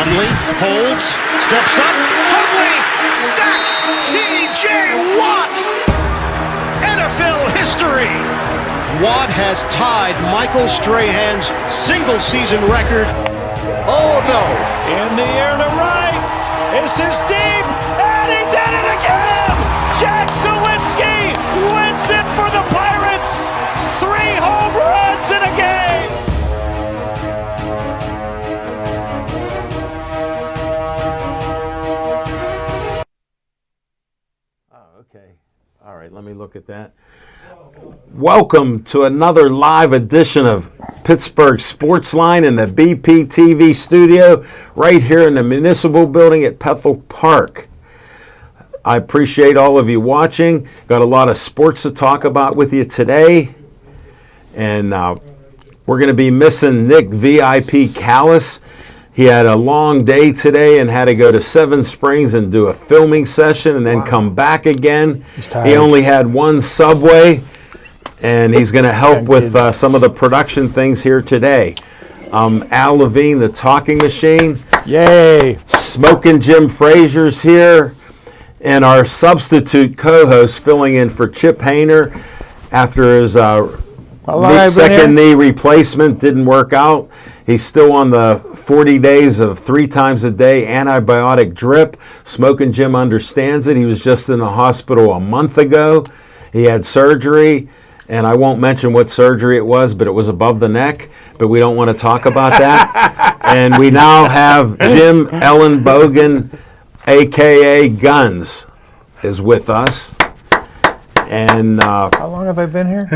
Hundley holds, steps up, Hundley sacks T.J. Watt! NFL history! Watt has tied Michael Strahan's single-season record. Oh, no! In the air to right. This is deep, and he did it again! Jack Sawinski wins it for the Pirates! 3 home runs in a game! Oh, okay. All right, let me look at that. Welcome to another live edition of Pittsburgh Sportsline in the BPTV studio right here in the Municipal Building at Bethel Park. I appreciate all of you watching. Got a lot of sports to talk about with you today. And we're going to be missing Nick VIP Callis. He had a long day today and had to go to Seven Springs and do a filming session and then come back again. He only had one Subway, and he's going to help with some of the production things here today. Al Levine, the talking machine. Yay! Smoking Jim Frazier's here. And our substitute co-host filling in for Chip Hayner after his second knee replacement didn't work out. He's still on the 40 days of 3 times a day antibiotic drip. Smoking Jim understands it. He was just in the hospital a month ago. He had surgery, and I won't mention what surgery it was, but it was above the neck, but we don't want to talk about that. And we now have Jim Ellenbogen, a.k.a. Guns, is with us. And how long have I been here?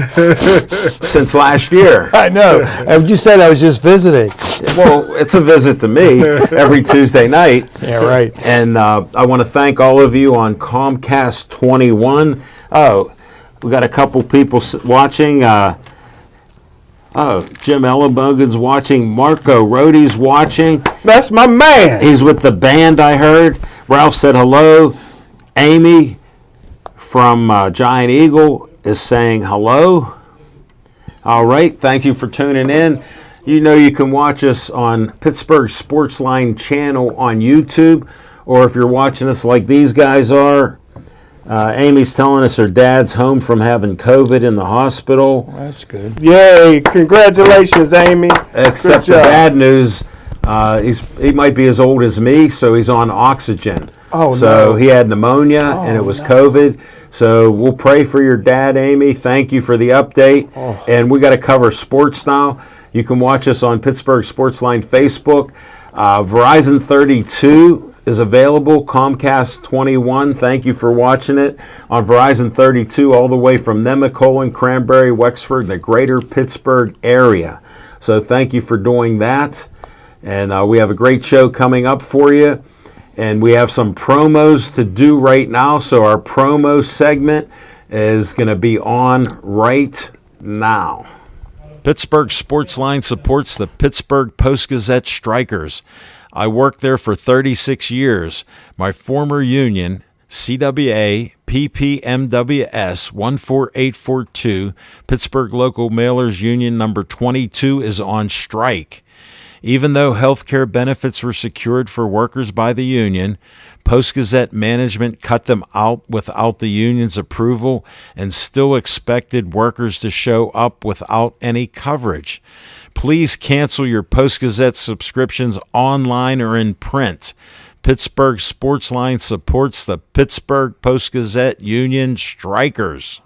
Since last year. I know. You said I was just visiting. Well, it's a visit to me every Tuesday night. Yeah, right. And I want to thank all of you on Comcast 21. Oh, we got a couple people watching. Jim Ellenbogen's watching. Marco Rohde's watching. That's my man. He's with the band, I heard. Ralph said hello. Amy from Giant Eagle is saying hello. All right, thank you for tuning in. You know you can watch us on Pittsburgh Sportsline channel on YouTube, or if you're watching us like these guys are, Amy's telling us her dad's home from having COVID in the hospital. Well, that's good. Yay, congratulations, Amy. Except the bad news, he might be as old as me, so he's on oxygen. Oh, so no. he had pneumonia, and it was COVID. So we'll pray for your dad, Amy. Thank you for the update. Oh. And we got to cover sports now. You can watch us on Pittsburgh Sportsline Facebook. Verizon 32 is available. Comcast 21. Thank you for watching it on Verizon 32 all the way from Nemacolin, Cranberry, Wexford, the greater Pittsburgh area. So thank you for doing that. And we have a great show coming up for you. And we have some promos to do right now. So our promo segment is going to be on right now. Pittsburgh Sportsline supports the Pittsburgh Post-Gazette Strikers. I worked there for 36 years. My former union, CWA PPMWS 14842, Pittsburgh Local Mailers Union number 22, is on strike. Even though health care benefits were secured for workers by the union, Post-Gazette management cut them out without the union's approval and still expected workers to show up without any coverage. Please cancel your Post-Gazette subscriptions online or in print. Pittsburgh Sportsline supports the Pittsburgh Post-Gazette Union Strikers.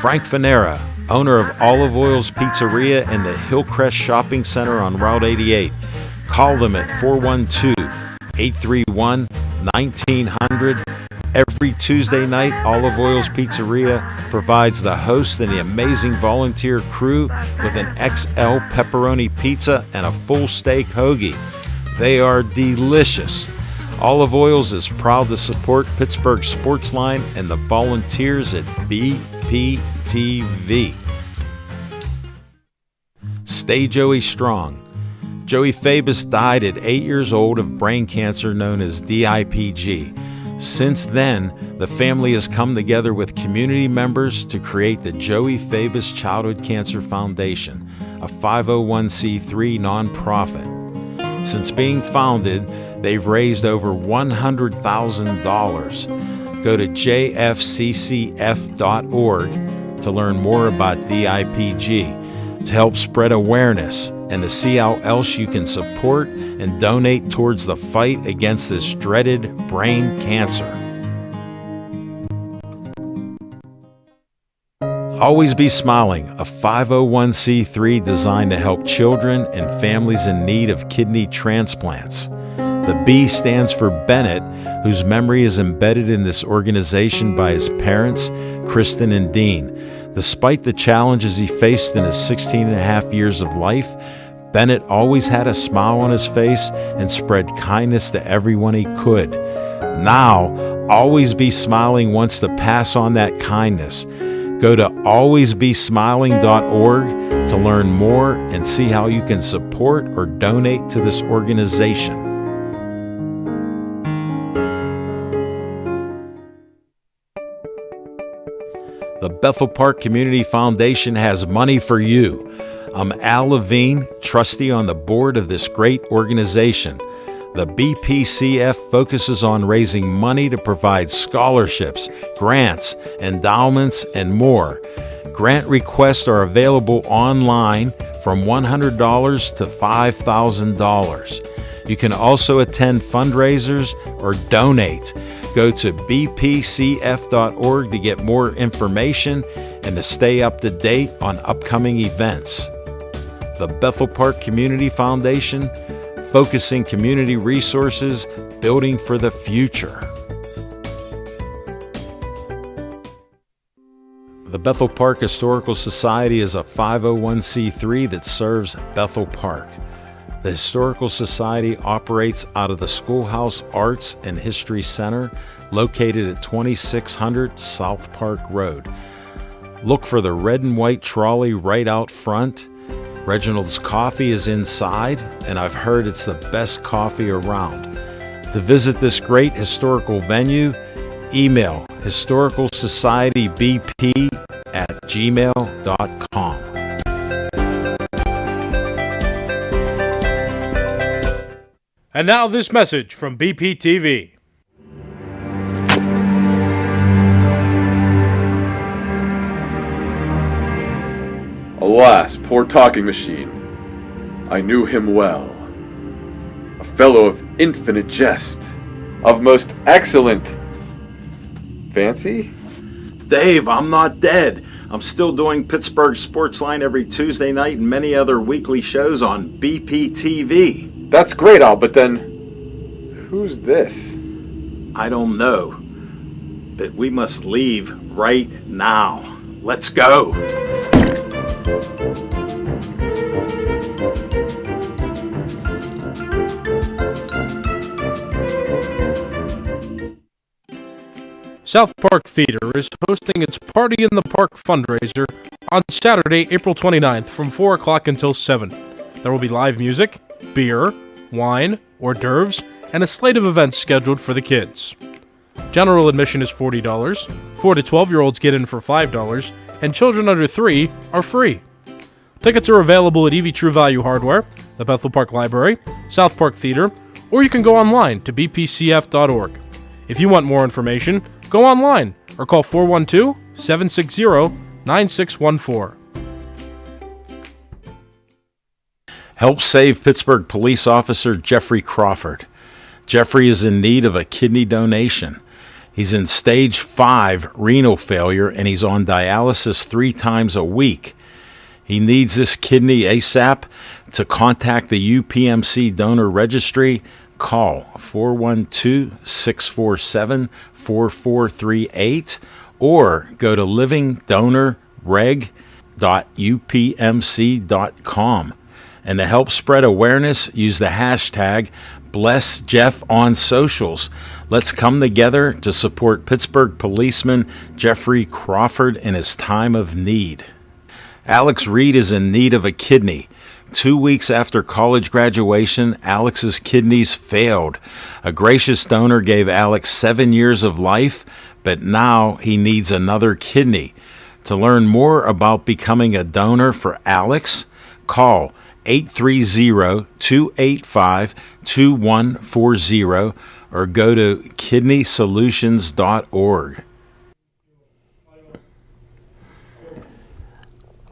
Frank Fanera, owner of Olive Oil's Pizzeria and the Hillcrest Shopping Center on Route 88. Call them at 412-831-1900. Every Tuesday night, Olive Oil's Pizzeria provides the host and the amazing volunteer crew with an XL pepperoni pizza and a full steak hoagie. They are delicious. Olive Oils is proud to support Pittsburgh Sportsline and the volunteers at BPTV. Stay Joey strong. Joey Fabus died at 8 years old of brain cancer known as DIPG. Since then, the family has come together with community members to create the Joey Fabus Childhood Cancer Foundation, a 501c3 nonprofit. Since being founded, they've raised over $100,000. Go to jfccf.org to learn more about DIPG, to help spread awareness, and to see how else you can support and donate towards the fight against this dreaded brain cancer. Always Be Smiling, a 501c3 designed to help children and families in need of kidney transplants. The B stands for Bennett, whose memory is embedded in this organization by his parents, Kristen and Dean. Despite the challenges he faced in his 16 and a half years of life, Bennett always had a smile on his face and spread kindness to everyone he could. Now, Always Be Smiling wants to pass on that kindness. Go to alwaysbesmiling.org to learn more and see how you can support or donate to this organization. The Bethel Park Community Foundation has money for you. I'm Al Levine, trustee on the board of this great organization. The BPCF focuses on raising money to provide scholarships, grants, endowments, and more. Grant requests are available online from $100 to $5,000. You can also attend fundraisers or donate. Go to bpcf.org to get more information and to stay up to date on upcoming events. The Bethel Park Community Foundation, focusing community resources, building for the future. The Bethel Park Historical Society is a 501c3 that serves Bethel Park. The Historical Society operates out of the Schoolhouse Arts and History Center, located at 2600 South Park Road. Look for the red and white trolley right out front. Reginald's Coffee is inside, and I've heard it's the best coffee around. To visit this great historical venue, email historicalsocietybp@gmail.com. And now this message from BPTV. Alas, poor talking machine. I knew him well. A fellow of infinite jest, of most excellent fancy? Dave, I'm not dead. I'm still doing Pittsburgh Sportsline every Tuesday night and many other weekly shows on BPTV. That's great, Al, but then who's this? I don't know, but we must leave right now. Let's go. South Park Theater is hosting its Party in the Park fundraiser on Saturday, April 29th from 4 o'clock until 7. There will be live music, beer, wine, hors d'oeuvres, and a slate of events scheduled for the kids. General admission is $40, 4 to 12-year-olds get in for $5, and children under 3 are free. Tickets are available at EV True Value Hardware, the Bethel Park Library, South Park Theater, or you can go online to bpcf.org. If you want more information, go online or call 412-760-9614. Help save Pittsburgh police officer Jeffrey Crawford. Jeffrey is in need of a kidney donation. He's in stage 5 renal failure and he's on dialysis 3 times a week. He needs this kidney ASAP. To contact the UPMC donor registry, call 412-647-4438 or go to livingdonorreg.upmc.com. And to help spread awareness, use the hashtag #BlessJeff on socials. Let's come together to support Pittsburgh policeman Jeffrey Crawford in his time of need. Alex Reed is in need of a kidney. 2 weeks after college graduation, Alex's kidneys failed. A gracious donor gave Alex 7 years of life, but now he needs another kidney. To learn more about becoming a donor for Alex, call 830-285-2140 or go to kidneysolutions.org.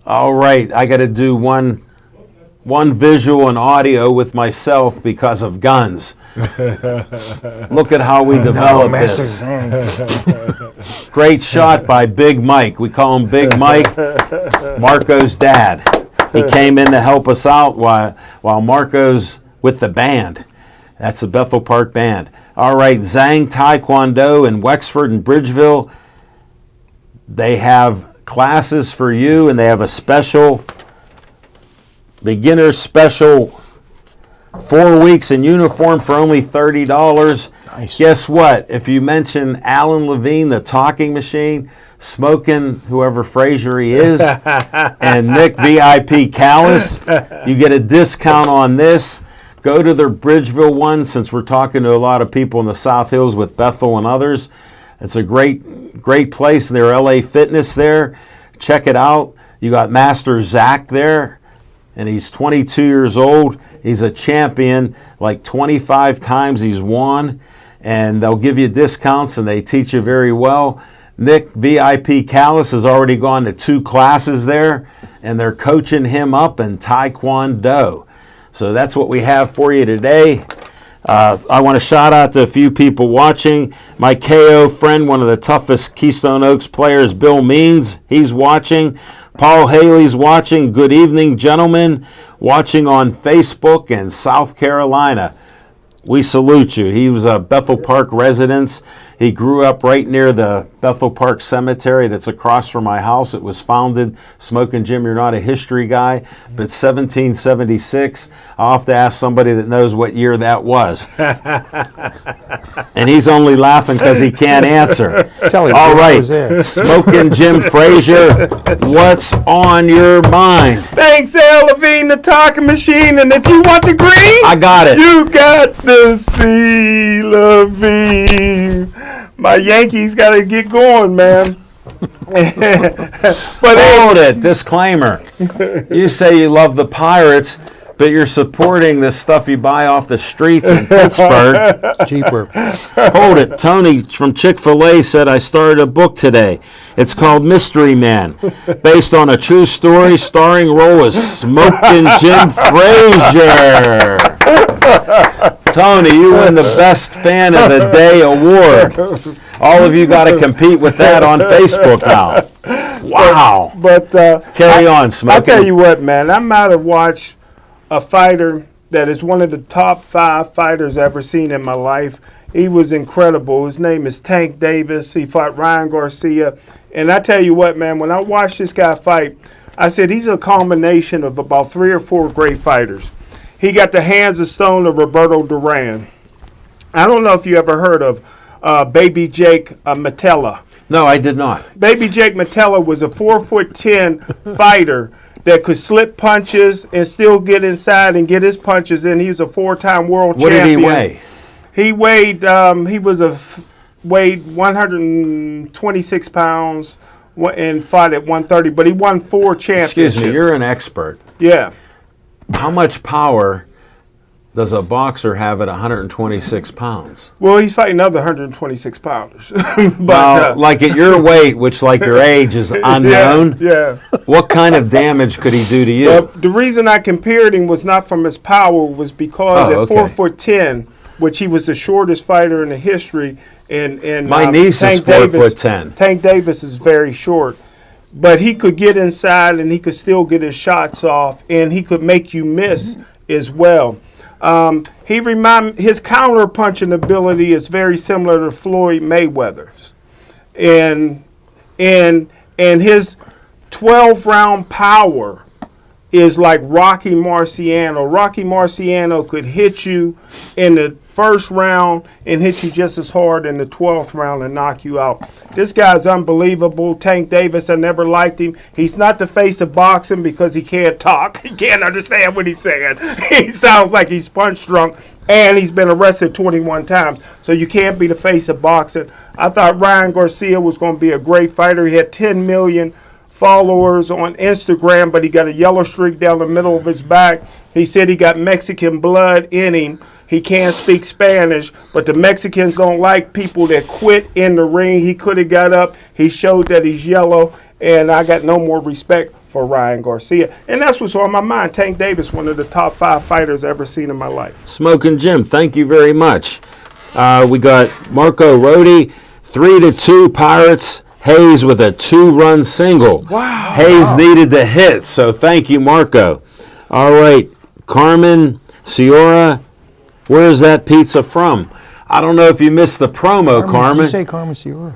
All right, I got to do one visual and audio with myself because of guns. Look at how we developed this. Great shot by Big Mike. We call him Big Mike, Marco's dad. He came in to help us out while Marco's with the band. That's the Bethel Park Band. All right, Zhang Taekwondo in Wexford and Bridgeville. They have classes for you, and they have a special beginner special 4 weeks in uniform for only $30. Nice. Guess what? If you mention Alan Levine, the talking machine, Smoking whoever Frazier he is, and Nick VIP Callis, you get a discount on this. Go to their Bridgeville one, since we're talking to a lot of people in the South Hills with Bethel and others. It's a great place. They're LA Fitness there. Check it out. You got Master Zach there, and he's 22 years old. He's a champion, like 25 times he's won, and they'll give you discounts, and they teach you very well. Nick VIP Callis has already gone to 2 classes there, and they're coaching him up in Taekwondo. So that's what we have for you today. I want to shout out to a few people watching. My KO friend, one of the toughest Keystone Oaks players, Bill Means, he's watching. Paul Haley's watching. Good evening, gentlemen, watching on Facebook in South Carolina. We salute you. He was a Bethel Park resident. He grew up right near the Bethel Park Cemetery that's across from my house. It was founded, Smoking Jim, you're not a history guy, but 1776. I'll have to ask somebody that knows what year that was. And he's only laughing because he can't answer. All right, Smoking Jim Frazier, what's on your mind? Thanks, Al Levine, the talking machine. And if you want the green, I got it. You got the C, Levine. My Yankees got to get going, man. But hold it. Disclaimer. You say you love the Pirates, but you're supporting this stuff you buy off the streets in Pittsburgh. Cheaper. Hold it. Tony from Chick-fil-A said, I started a book today. It's called Mystery Man, based on a true story starring role as Smoking Jim Frazier. Tony, you win the Best Fan of the Day award. All of you got to compete with that on Facebook now. Wow. But carry on, Smoking. I'll tell you what, man. I might have watched a fighter that is one of the top 5 fighters I've ever seen in my life. He was incredible. His name is Tank Davis. He fought Ryan Garcia. And I tell you what, man, when I watched this guy fight, I said he's a combination of about 3 or 4 great fighters. He got the hands of stone of Roberto Duran. I don't know if you ever heard of Baby Jake Matella. No, I did not. Baby Jake Matella was a 4'10" fighter that could slip punches and still get inside and get his punches in. He was a 4-time world champion. What did he weigh? He weighed, weighed 126 pounds and fought at 130, but he won 4 championships. Excuse me, you're an expert. Yeah. How much power does a boxer have at 126 pounds? Well, he's fighting other 126 pounders. But like at your weight, which like your age is unknown, yeah. What kind of damage could he do to you? Well, the reason I compared him was not from his power, was because at 4'10", which he was the shortest fighter in the history, and my niece is 4'10". Tank Davis is very short. But he could get inside and he could still get his shots off, and he could make you miss as well. His counter punching ability is very similar to Floyd Mayweather's, and his 12-round power is like Rocky Marciano. Rocky Marciano could hit you in the first round and hit you just as hard in the 12th round and knock you out. This guy's unbelievable. Tank Davis, I never liked him. He's not the face of boxing because he can't talk. He can't understand what he's saying. He sounds like he's punch drunk, and he's been arrested 21 times. So you can't be the face of boxing. I thought Ryan Garcia was going to be a great fighter. He had 10 million followers on Instagram, but he got a yellow streak down the middle of his back. He said he got Mexican blood in him. He can't speak Spanish, but the Mexicans don't like people that quit in the ring. He could have got up. He showed that he's yellow, and I got no more respect for Ryan Garcia. And that's what's on my mind. Tank Davis, one of the top 5 fighters I've ever seen in my life. Smoking Jim, thank you very much. We got Marco Rodi, 3-2 Pirates. Hayes with a 2-run single. Wow. Hayes needed the hit, so thank you, Marco. All right, Carmen Ciora, where's that pizza from? I don't know if you missed the promo, Carmen. Did you say Carmen Ciora?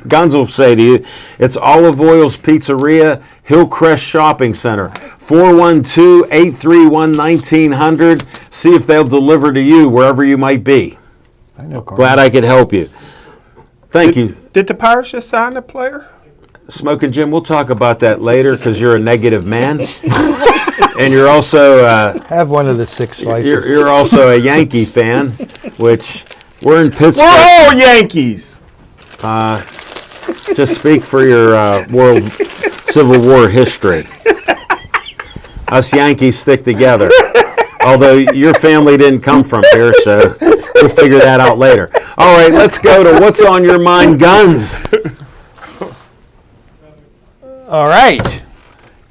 Guns will say to you, it's Olive Oil's Pizzeria, Hillcrest Shopping Center, 412-831-1900. See if they'll deliver to you wherever you might be. I know Carmen. Glad I could help you. Thank you. Did the Pirates just sign the player? Smoking Jim, we'll talk about that later because you're a negative man. And you're also Have one of the 6 slices. you're also a Yankee fan, which we're in Pittsburgh. We're all Yankees. Just speak for your World Civil War history. Us Yankees stick together. Although your family didn't come from here, so we'll figure that out later. All right, let's go to What's on Your Mind, Guns. All right.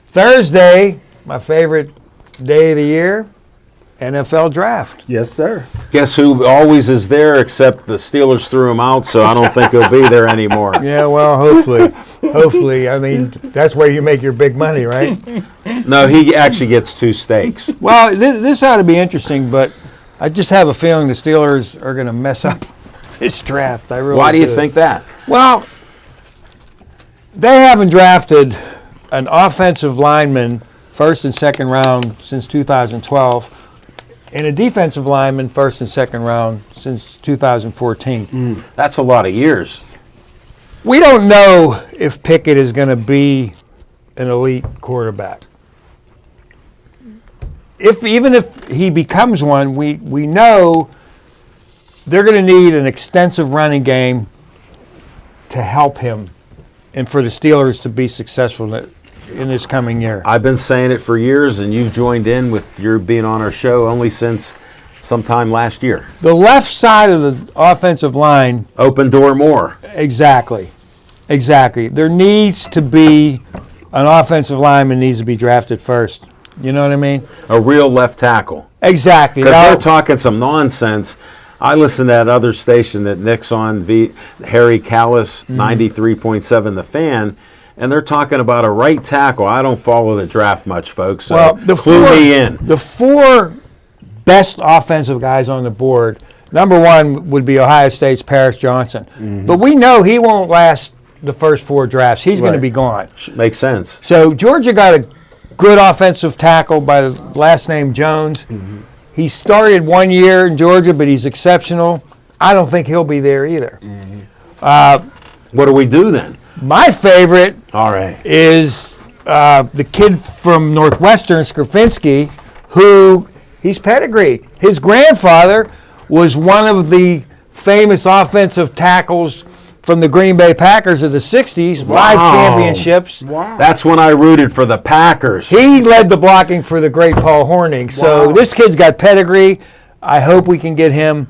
Thursday, my favorite day of the year, NFL draft. Yes, sir. Guess who always is there except the Steelers threw him out, so I don't think he'll be there anymore. Yeah, well, hopefully. I mean, that's where you make your big money, right? No, he actually gets 2 steaks. Well, this ought to be interesting, but I just have a feeling the Steelers are going to mess up this draft. I really Why do you think that? Well, they haven't drafted an offensive lineman first and second round since 2012, and a defensive lineman first and second round since 2014. That's a lot of years. We don't know if Pickett is going to be an elite quarterback. Even if he becomes one, we know they're going to need an extensive running game to help him and for the Steelers to be successful in this coming year. I've been saying it for years, and you've joined in with your being on our show only since sometime last year. The left side of the offensive line. Open door more. Exactly. There needs to be an offensive lineman needs to be drafted first. You know what I mean? A real left tackle. Exactly. Because they're talking some nonsense. I listen to that other station that Nick's on, Harry Callis, 93.7 The Fan, and they're talking about a right tackle. I don't follow the draft much, folks, so clue me in. The 4 best offensive guys on the board, number 1 would be Ohio State's Paris Johnson. But we know he won't last the first 4 drafts. He's going to be gone. Makes sense. So Georgia got a good offensive tackle by the last name Jones. He started 1 year in Georgia, but he's exceptional. I don't think he'll be there either. What do we do then? My favorite All right. is the kid from Northwestern, Skrafinski, who he's pedigreed. His grandfather was one of the famous offensive tackles from the Green Bay Packers of the 60s, 5 championships. Wow. That's when I rooted for the Packers. He led the blocking for the great Paul Hornung. So this kid's got pedigree. I hope we can get him.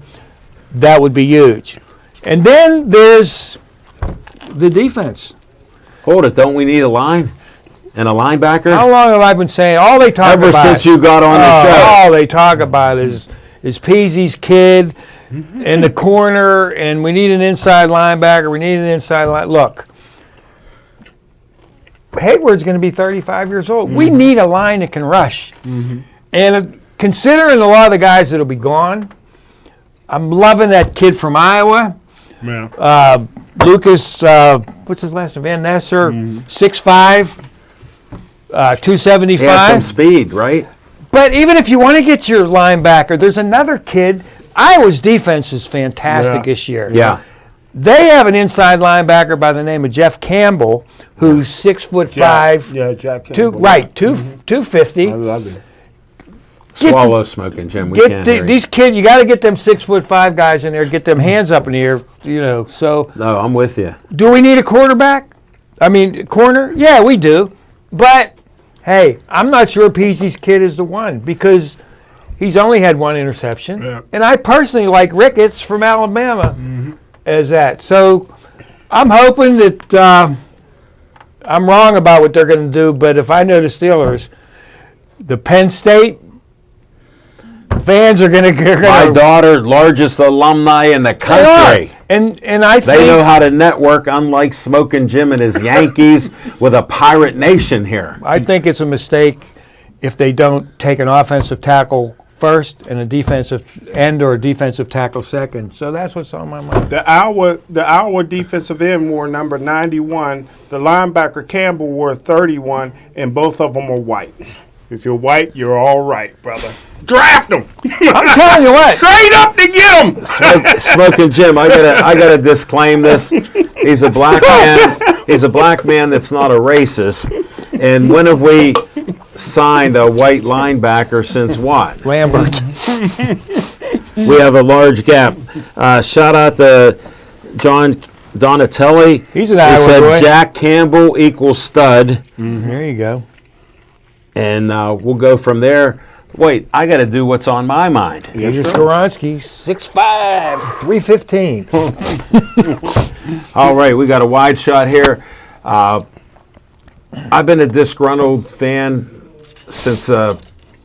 That would be huge. And then there's the defense. Hold it. Don't we need a line and a linebacker? How long have I been saying? All they talk Ever about since you got on the show. All they talk about is Peasy's kid in the corner, and we need an inside linebacker. We need an inside line. Look, Hayward's going to be 35 years old. We need a line that can rush. And considering a lot of the guys that'll be gone, I'm loving that kid from Iowa. Yeah. Lucas, what's his last name? Van Nesser, 6'5", 275. He has some speed, right? But even if you want to get your linebacker, there's another kid. Iowa's defense is fantastic this year. Yeah. They have an inside linebacker by the name of Jeff Campbell, who's 6'5". Jack Campbell. 250. I love it. Swallow smoking, Jim. We can't hear you. These kids, you got to get them 6'5" guys in there, get them hands up in the air, So No, I'm with you. do we need a quarterback? I mean, corner, yeah, we do. But, hey, I'm not sure Peasy's kid is the one because he's only had one interception. Yeah. And I personally like Ricketts from Alabama as that. So I'm hoping that I'm wrong about what they're going to do, but if I know the Steelers, the Penn State fans are going to. My daughter, largest alumni in the country. And I think They know how to network, unlike Smoking Jim and his Yankees, with a pirate nation here. I think it's a mistake if they don't take an offensive tackle first and a defensive end or a defensive tackle second. So that's what's on my mind. The Iowa defensive end wore number 91. The linebacker Campbell wore 31, and both of them are white. If you're white, you're all right, brother. Draft them. I'm telling you what. Straight up to get them. Smoking Jim, I gotta disclaim this. He's a black man. He's a black man that's not a racist. And when have we signed a white linebacker since what? Lambert. We have a large gap. Shout out to John Donatelli. He's an He Iowa said boy. Jack Campbell equals stud. There you go. And we'll go from there. Wait, I got to do what's on my mind. Peter Skoronski, 6'5", 315. All right, we got a wide shot here. I've been a disgruntled fan since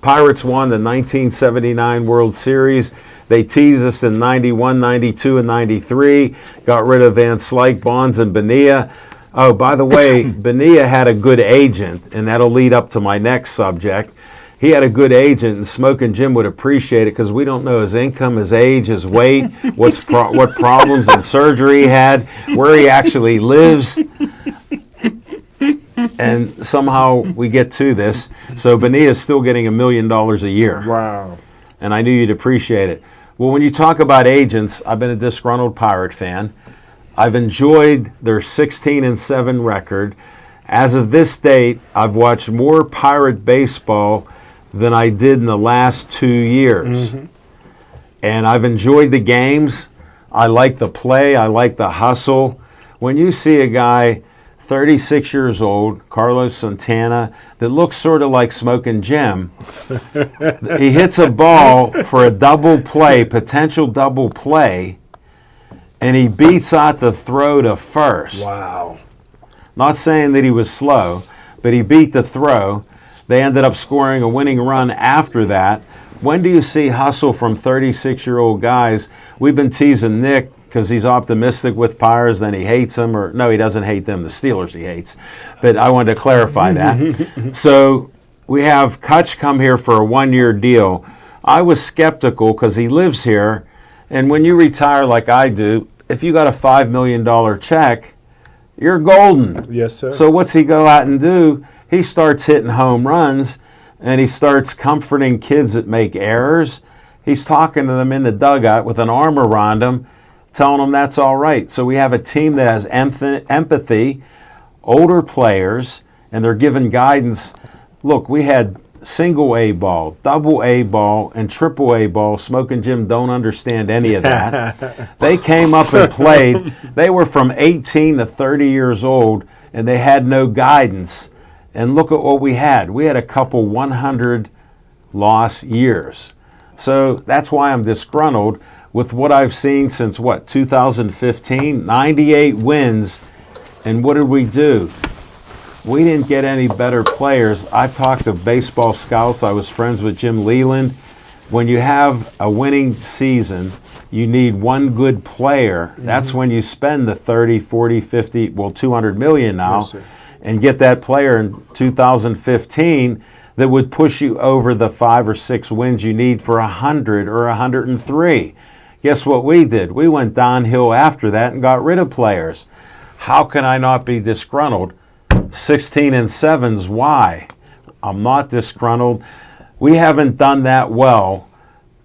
Pirates won the 1979 World Series. They teased us in 91, 92, and 93. Got rid of Van Slyke, Bonds, and Bonilla. Oh, by the way, Bonilla had a good agent, and that'll lead up to my next subject. He had a good agent, and Smoking Jim would appreciate it because we don't know his income, his age, his weight, what problems and surgery he had, where he actually lives. And somehow we get to this. So Bonilla's still getting $1 million a year. Wow. And I knew you'd appreciate it. Well, when you talk about agents, I've been a disgruntled Pirate fan. I've enjoyed their 16-7 record. As of this date, I've watched more Pirate baseball than I did in the last 2 years. And I've enjoyed the games. I like the play. I like the hustle. When you see a guy 36 years old, Carlos Santana, that looks sort of like Smoking Jim, he hits a ball for a double play, potential double play, and he beats out the throw to first. Wow. Not saying that he was slow, but he beat the throw. They ended up scoring a winning run after that. When do you see hustle from 36-year-old guys? We've been teasing Nick because he's optimistic with Pirates, then he hates them. Or no, he doesn't hate them. The Steelers he hates. But I wanted to clarify that. So we have Kutch come here for a one-year deal. I was skeptical because he lives here. And when you retire like I do, if you got a $5 million check, you're golden. Yes, sir. So what's he go out and do? He starts hitting home runs, and he starts comforting kids that make errors. He's talking to them in the dugout with an arm around them, telling them that's all right. So we have a team that has empathy, older players, and they're giving guidance. Look, we had single A ball, double A ball, and triple A ball. Smoking Jim don't understand any of that. They came up and played. They were from 18 to 30 years old, and they had no guidance. And look at what we had. We had a couple 100-loss years. So that's why I'm disgruntled with what I've seen since, 2015? 98 wins. And what did we do? We didn't get any better players. I've talked to baseball scouts. I was friends with Jim Leland. When you have a winning season, you need one good player. That's when you spend the 30, 40, 50, $200 million now, Yes, sir. and get that player in 2015 that would push you over the 5 or 6 wins you need for 100 or 103. Guess what we did? We went downhill after that and got rid of players. How can I not be disgruntled? 16-7's why. I'm not disgruntled. We haven't done that well.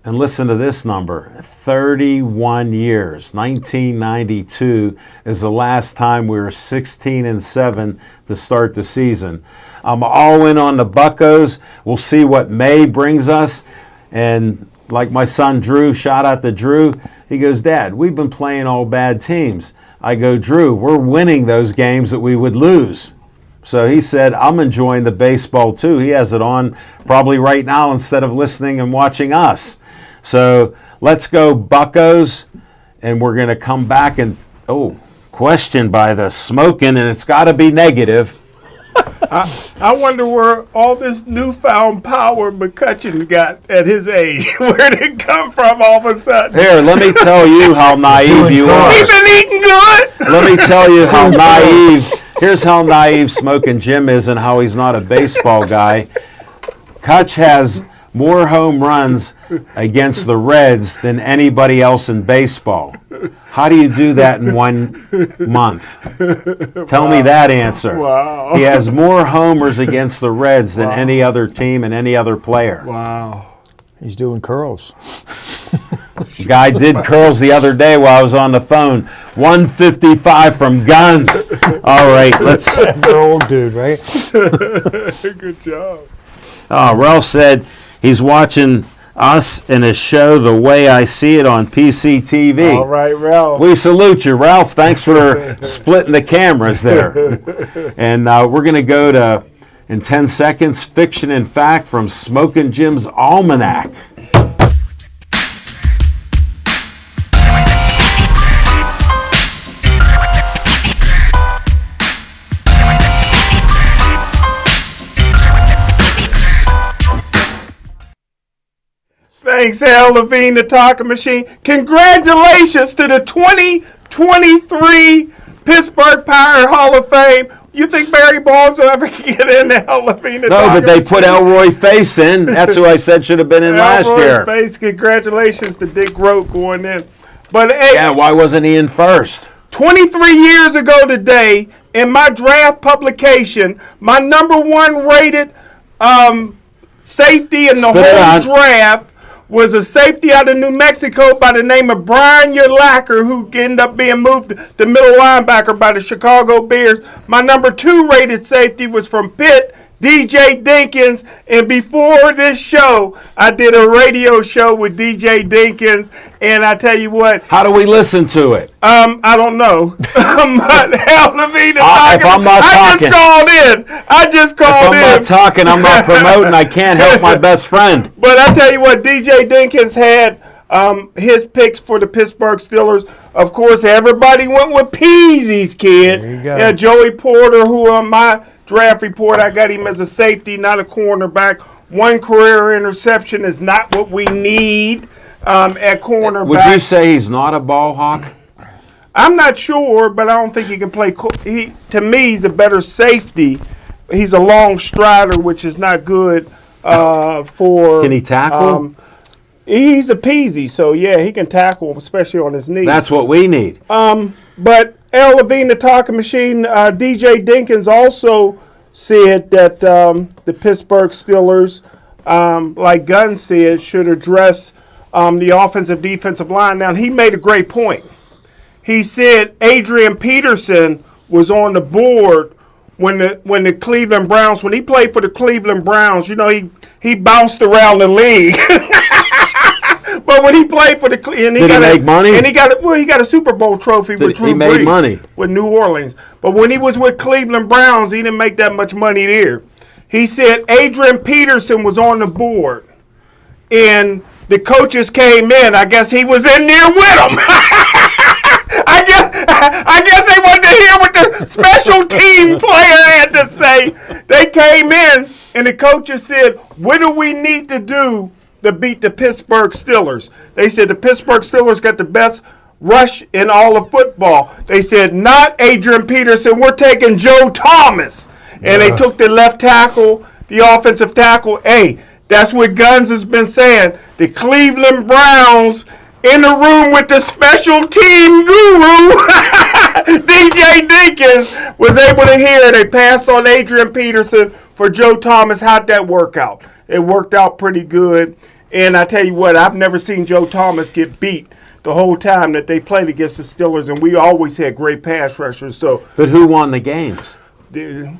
And listen to this number, 31 years. 1992 is the last time we were 16-7 to start the season. I'm all in on the Buccos. We'll see what May brings us. And like my son Drew, shout out to Drew. He goes, Dad, we've been playing all bad teams. I go, Drew, we're winning those games that we would lose. So he said, I'm enjoying the baseball too. He has it on probably right now instead of listening and watching us. So let's go Buccos, and we're going to come back and, question by the smoking, and it's got to be negative. I wonder where all this newfound power McCutcheon got at his age. Where did it come from all of a sudden? Here, let me tell you how naive you are. He's been eating good. Let me tell you how naive. Here's how naive Smoking Jim is and how he's not a baseball guy. Kutch has more home runs against the Reds than anybody else in baseball. How do you do that in 1 month? Tell me that answer. Wow. He has more homers against the Reds than any other team and any other player. Wow. He's doing curls. The guy did curls the other day while I was on the phone. 155 from Guns. All right, let's. The old dude, right? Good job. Ralph said he's watching us in a show the way I see it on PCTV. All right, Ralph. We salute you, Ralph. Thanks for splitting the cameras there. And we're going to go to, in 10 seconds, Fiction and Fact from Smokin' Jim's Almanac. Thanks, Al Levine, the talking machine. Congratulations to the 2023 Pittsburgh Pirate Hall of Fame. You think Barry Bonds will ever get in the Al Levine, the No, talking but they machine? put Elroy Face in. That's who I said should have been in last Elroy year. Face, congratulations to Dick Rote going in. But hey, Yeah, why wasn't he in first? 23 years ago today, in my draft publication, my number one rated safety in the Spit it whole out. draft was a safety out of New Mexico by the name of Brian Urlacher, who ended up being moved to middle linebacker by the Chicago Bears. My number 2 rated safety was from Pitt, DJ Dinkins. And before this show, I did a radio show with DJ Dinkins, and I tell you what, How do we listen to it? I don't know. But Al Levine, If I'm not talking. I just called If in. I'm not talking, I'm not promoting. I can't help my best friend. But I tell you what, DJ Dinkins had his picks for the Pittsburgh Steelers. Of course, everybody went with Peasy's kid. There you go. Yeah, Joey Porter, who on my draft report, I got him as a safety, not a cornerback. 1 career interception is not what we need at cornerback. Would you say he's not a ball hawk? I'm not sure, but I don't think he can play. To me, he's a better safety. He's a long strider, which is not good for. Can he tackle? He's a peasy, so yeah, he can tackle, especially on his knees. That's what we need. But Al Levine, the talking machine, DJ Dinkins also said that the Pittsburgh Steelers, like Gunn said, should address the offensive defensive line. Now, he made a great point. He said Adrian Peterson was on the board when the Cleveland Browns, when he played for the Cleveland Browns, you know, he bounced around the league. But when he played for the Did he make money? And he got a Super Bowl trophy with Drew he made Brees money? with New Orleans. But when he was with Cleveland Browns, he didn't make that much money there. He said Adrian Peterson was on the board, and the coaches came in. I guess he was in there with them. I guess they wanted to hear what the special team player had to say. They came in, and the coaches said, "What do we need to do to beat the Pittsburgh Steelers?" They said the Pittsburgh Steelers got the best rush in all of football. They said, "Not Adrian Peterson. We're taking Joe Thomas." And they took the left tackle, the offensive tackle. Hey, that's what Guns has been saying. The Cleveland Browns in the room with the special team guru, DJ Dinkins, was able to hear they passed on Adrian Peterson for Joe Thomas. How'd that work out? It worked out pretty good. And I tell you what, I've never seen Joe Thomas get beat the whole time that they played against the Steelers, and we always had great pass rushers. So, But who won the games?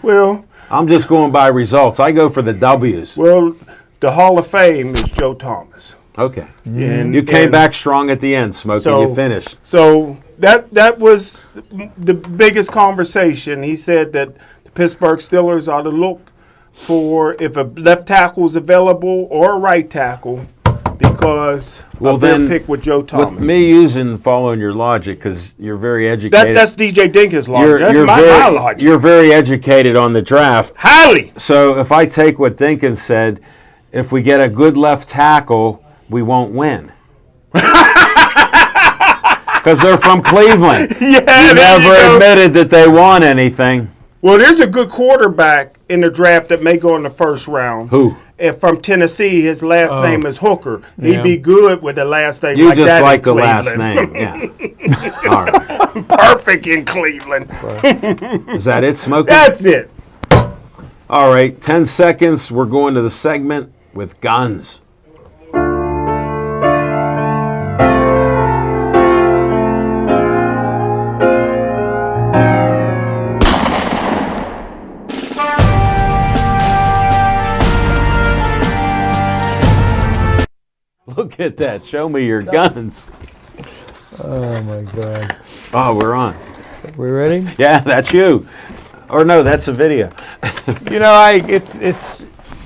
well, I'm just going by results. I go for the W's. the Hall of Fame is Joe Thomas. Okay. And You came back strong at the end, Smokey. You finished. So that was the biggest conversation. He said that the Pittsburgh Steelers ought to look for if a left tackle is available or a right tackle, because of their pick with Joe Thomas. With me following your logic, because you're very educated. That's DJ Dinkins' logic. That's my logic. You're very educated on the draft. Highly. So if I take what Dinkins said, if we get a good left tackle, we won't win. Because they're from Cleveland. Yeah, you never admitted that they won anything. Well, there's a good quarterback in the draft that may go in the first round. Who? And from Tennessee, his last name is Hooker. He'd be good with the last name You like that. just like the Cleveland. last name. Yeah. All right. Perfect in Cleveland. Is that it, Smokey? That's it. All right. 10 seconds. We're going to the segment with guns. Look at that. Show me your guns. Oh my God. Oh, we're on. We ready? Yeah, that's you. Or no, that's a video. You know,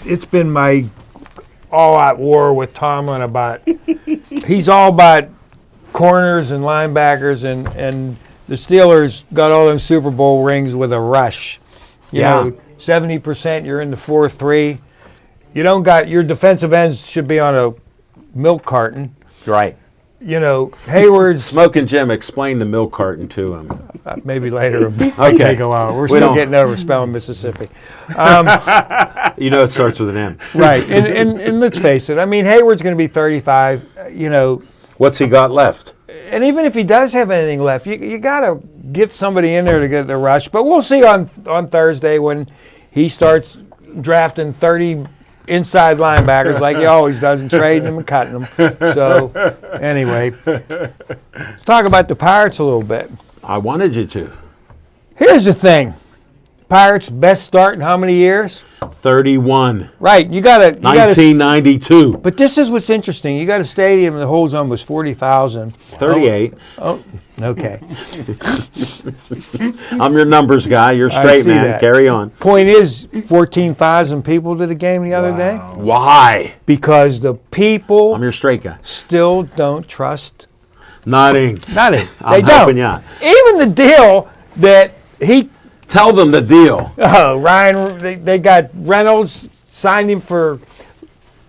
it's been my all-out war with Tomlin about. He's all about corners and linebackers, and the Steelers got all them Super Bowl rings with a rush. You know, 70%. You're in the 4-3. You don't got your defensive ends should be on a milk carton. Right. You know, Hayward's Smoking Jim, explain the milk carton to him. maybe later. Okay. Take a while. We're still getting over spelling Mississippi. You know it starts with an M. Right. And let's face it. I mean, Hayward's going to be 35. You know. What's he got left? And even if he does have anything left, you got to get somebody in there to get the rush. But we'll see on Thursday when he starts drafting 30 inside linebackers like he always does and trading them and cutting them. So, anyway, let's talk about the Pirates a little bit. I wanted you to. Here's the thing. Pirates' best start in how many years? 31. Right. You got to 1992. But this is what's interesting. You got a stadium that holds almost 40,000. 38. Oh, okay. I'm your numbers guy. You're straight, see man. that. Carry on. Point is, 14,000 people to the game the other day Why? because the people I'm your straight guy. still don't trust Nodding. nothing. I'm They don't. helping you out. Even the deal that he Tell them the deal. Ryan, they got Reynolds, signed him for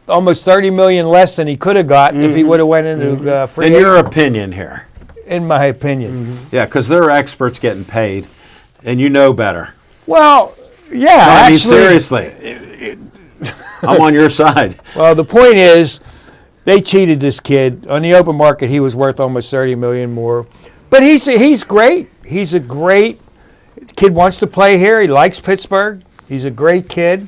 almost $30 million less than he could have gotten if he would have went into free In agent, your opinion here. in my opinion. Yeah, because they're experts getting paid, and you know better. Well, yeah, I mean, actually, seriously. I'm on your side. well, the point is, they cheated this kid. On the open market, he was worth almost $30 million more. But he's great. He's a great kid, wants to play here. He likes Pittsburgh. He's a great kid.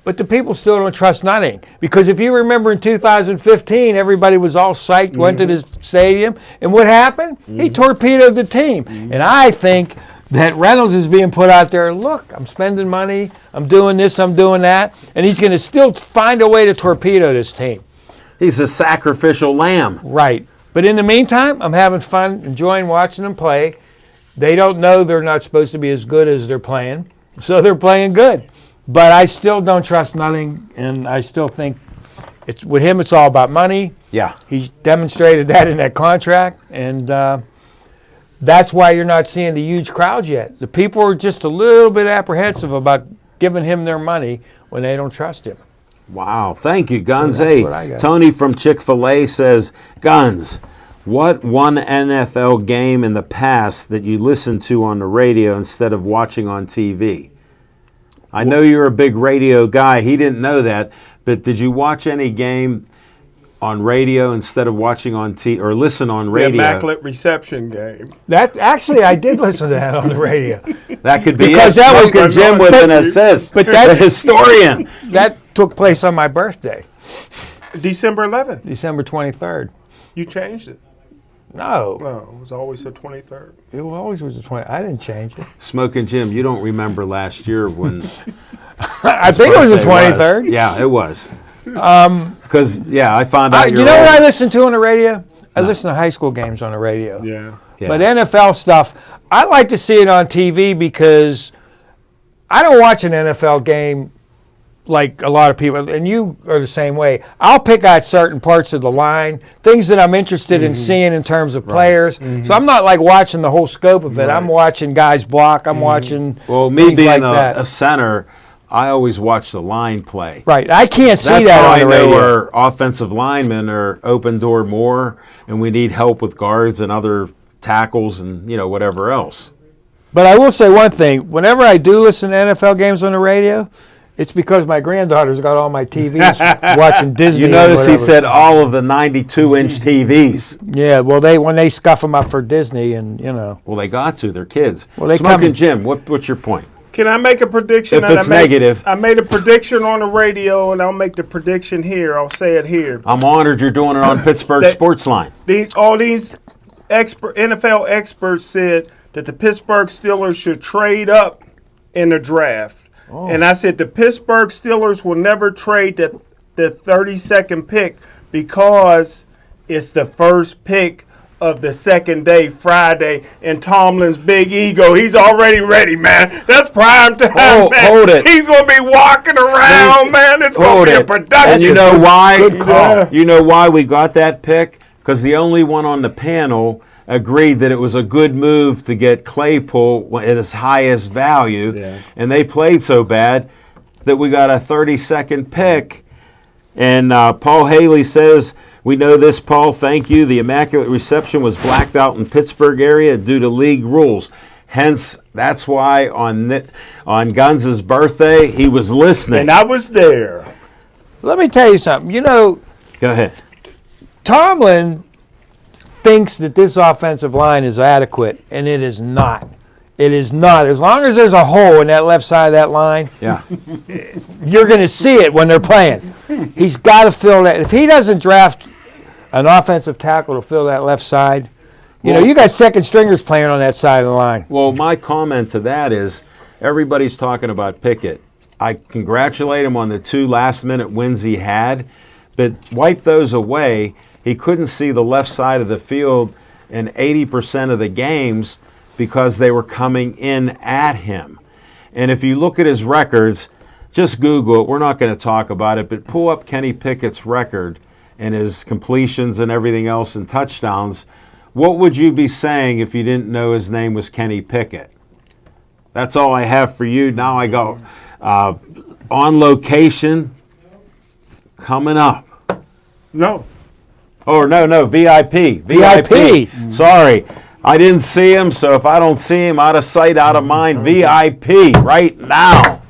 But the people still don't trust nothing. Because if you remember in 2015, everybody was all psyched, went to the stadium, and what happened? He torpedoed the team. And I think that Reynolds is being put out there, look, I'm spending money, I'm doing this, I'm doing that, and he's going to still find a way to torpedo this team. He's a sacrificial lamb. Right. But in the meantime, I'm having fun, enjoying watching them play. They don't know they're not supposed to be as good as they're playing, so they're playing good. But I still don't trust nothing, and I still think it's with him. It's all about money. Yeah. He's demonstrated that in that contract, and that's why you're not seeing the huge crowds yet. The people are just a little bit apprehensive about giving him their money when they don't trust him. Wow. Thank you, Guns. So that's Hey, what I got. Tony from Chick-fil-A says, Guns, what one NFL game in the past that you listened to on the radio instead of watching on TV? I know you're a big radio guy. He didn't know that, but did you watch any game on radio instead of watching on TV or listen on The radio? Immaculate Reception game. That actually, I did listen to that on the radio. That could be Because it. that was- Smoking Jim with an assist. but that- the historian. That took place on my birthday, December 11th. December 23rd. You changed it. No, No, it was always the 23rd. it always was the 20th. I didn't change it. Smoking Jim, you don't remember last year when I think it was the birthday 23rd. Yeah, it was. Because, I found out You know what I listen to on the radio? I listen to high school games on the radio. Yeah. But NFL stuff, I like to see it on TV because I don't watch an NFL game like a lot of people, and you are the same way. I'll pick out certain parts of the line, things that I'm interested in seeing in terms of players. So I'm not like watching the whole scope of it. I'm watching guys block. I'm watching me things being like a center, I always watch the line play. Right. I can't see That's that how on the I know radio. our offensive linemen are open door more, and we need help with guards and other tackles and whatever else. But I will say one thing. Whenever I do listen to NFL games on the radio, it's because my granddaughter's got all my TVs watching Disney. You notice he said all of the 92-inch TVs. Yeah, well, when they scuff them up for Disney, and Well, they got to. They're kids. Well, they Smoking come- Jim, what's your point? Can I make a prediction? If it's negative. I made a prediction on the radio, and I'll make the prediction here. I'll say it here. I'm honored you're doing it on Pittsburgh Sportsline. All these NFL experts said that the Pittsburgh Steelers should trade up in the draft. And I said the Pittsburgh Steelers will never trade the 32nd pick because it's the first pick of the second day, Friday, and Tomlin's big ego. He's already ready, man. That's prime time, man. Hold it. He's going to be walking around, man. It's going to be a production. And you know why? Good call. You know why we got that pick? Because the only one on the panel agreed that it was a good move to get Claypool at his highest value, and they played so bad that we got a 32nd pick. And Paul Haley says, we know this, Paul, thank you. The Immaculate Reception was blacked out in Pittsburgh area due to league rules. Hence, that's why on Guns' birthday, he was listening. And I was there. let me tell you something. Go ahead. Tomlin thinks that this offensive line is adequate, and it is not. It is not. As long as there's a hole in that left side of that line, you're going to see it when they're playing. He's got to fill that. If he doesn't draft an offensive tackle to fill that left side, you got second stringers playing on that side of the line. Well, my comment to that is everybody's talking about Pickett. I congratulate him on the 2 last-minute wins he had, but wipe those away. He couldn't see the left side of the field in 80% of the games because they were coming in at him. And if you look at his records, just Google it. We're not going to talk about it, but pull up Kenny Pickett's record and his completions and everything else and touchdowns. What would you be saying if you didn't know his name was Kenny Pickett? That's all I have for you. Now I go On Location coming up. No. Oh, no, VIP. VIP. Sorry. I didn't see him, so if I don't see him, out of sight, out of mind, VIP right now.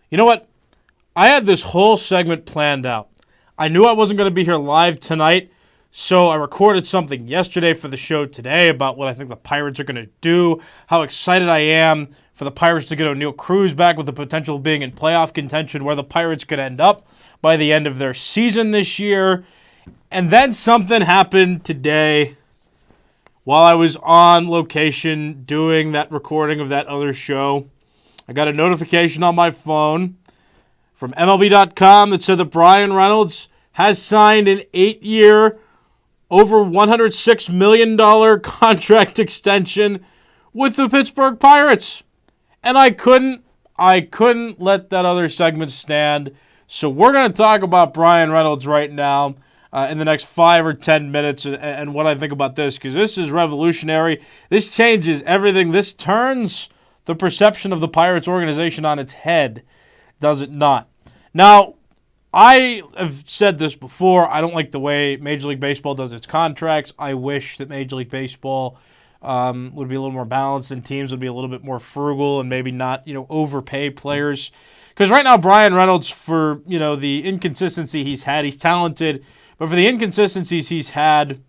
You know what? I had this whole segment planned out. I knew I wasn't going to be here live tonight, so I recorded something yesterday for the show today about what I think the Pirates are going to do, how excited I am for the Pirates to get O'Neal Cruz back with the potential of being in playoff contention, where the Pirates could end up by the end of their season this year. And then something happened today while I was on location doing that recording of that other show. I got a notification on my phone from MLB.com that said that Brian Reynolds has signed an 8-year, over $106 million contract extension with the Pittsburgh Pirates. And I couldn't let that other segment stand. So we're going to talk about Brian Reynolds right now in the next 5 or 10 minutes and what I think about this, because this is revolutionary. This changes everything. This turns the perception of the Pirates organization on its head, does it not? Now, I have said this before. I don't like the way Major League Baseball does its contracts. I wish that Major League Baseball would be a little more balanced and teams would be a little bit more frugal and maybe not, overpay players. Because right now, Brian Reynolds, for, the inconsistency he's had, he's talented, but for the inconsistencies he's had,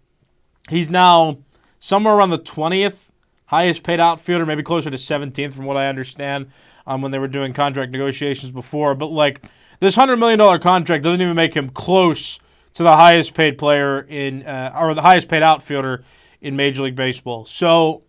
he's now somewhere around the 20th highest paid outfielder, maybe closer to 17th from what I understand when they were doing contract negotiations before. But, this $100 million contract doesn't even make him close to the highest paid player or the highest paid outfielder in Major League Baseball. So,